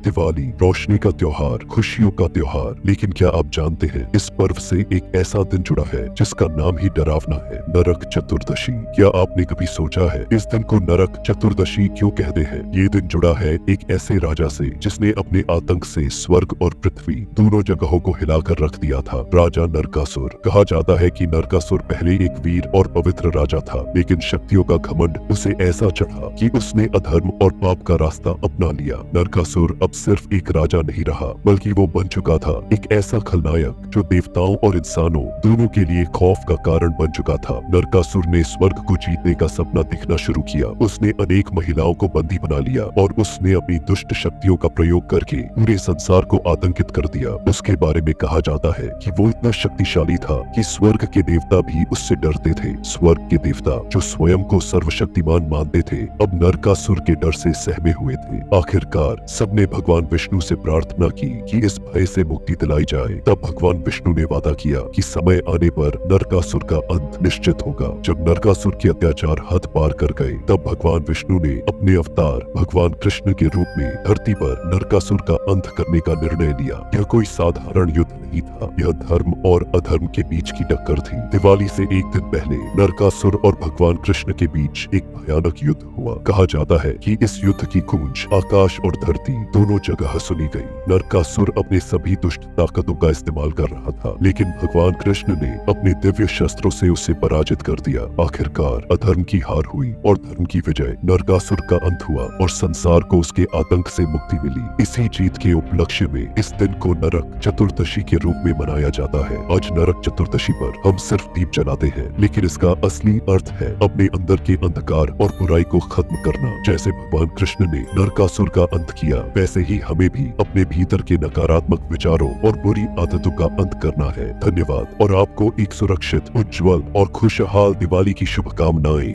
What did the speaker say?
दिवाली रोशनी का त्योहार, खुशियों का त्योहार। लेकिन क्या आप जानते हैं इस पर्व से एक ऐसा दिन जुड़ा है जिसका नाम ही डरावना है, नरक चतुर्दशी। क्या आपने कभी सोचा है इस दिन को नरक चतुर्दशी क्यों कहते हैं? ये दिन जुड़ा है एक ऐसे राजा से जिसने अपने आतंक से स्वर्ग और पृथ्वी दोनों जगहों को हिलाकर रख दिया था, राजा नरकासुर। कहा जाता है कि नरकासुर पहले एक वीर और पवित्र राजा था, लेकिन शक्तियों का घमंड उसे ऐसा चढ़ा कि उसने अधर्म और पाप का रास्ता अपना लिया। नरकासुर अब सिर्फ एक राजा नहीं रहा, बल्कि वो बन चुका था एक ऐसा खलनायक जो देवताओं और इंसानों दोनों के लिए खौफ का कारण बन चुका था। नरकासुर ने स्वर्ग को जीतने का सपना देखना शुरू किया। उसने अनेक महिलाओं को बंदी बना लिया और उसने अपनी दुष्ट शक्तियों का प्रयोग करके पूरे संसार को आतंकित कर दिया। उसके बारे में कहा जाता है कि वो इतना शक्तिशाली था कि स्वर्ग के देवता भी उससे डरते थे। स्वर्ग के देवता जो स्वयं को सर्वशक्तिमान मानते थे, अब नरकासुर के डर से सहमे हुए थे। आखिरकार सबने भगवान विष्णु से प्रार्थना की कि इस भय से मुक्ति दिलाई जाए। तब भगवान विष्णु ने वादा किया कि समय आने पर नरकासुर का अंत निश्चित होगा। जब नरकासुर के अत्याचार हद पार कर गए, तब भगवान विष्णु ने अपने अवतार भगवान कृष्ण के रूप में धरती पर नरकासुर का अंत करने का निर्णय लिया। यह कोई साधारण युद्ध नहीं था, यह धर्म और अधर्म के बीच की टक्कर थी। दिवाली से एक दिन पहले नरकासुर और भगवान कृष्ण के बीच एक भयानक युद्ध हुआ। कहा जाता है कि इस युद्ध की गूंज आकाश और धरती दोनों जगह सुनी गई। नरकासुर अपने सभी दुष्ट ताकतों का इस्तेमाल कर रहा था, लेकिन भगवान कृष्ण ने अपने दिव्य शस्त्रों से उसे पराजित कर दिया। आखिरकार अधर्म की हार हुई और धर्म की विजय। नरकासुर का अंत हुआ और संसार को उसके आतंक से मुक्ति मिली। इसी जीत के उपलक्ष्य में इस दिन को नरक चतुर्दशी के रूप में मनाया जाता है। आज नरक चतुर्दशी पर हम सिर्फ दीप जलाते हैं, लेकिन इसका असली अर्थ है अपने अंदर के अंधकार और बुराई को खत्म करना। जैसे भगवान कृष्ण ने नरकासुर का अंत किया, वैसे ही हमें भी अपने भीतर के नकारात्मक विचारों और बुरी आदतों का अंत करना है। धन्यवाद और आपको एक सुरक्षित, उज्जवल और खुशहाल दिवाली की शुभकामनाएं।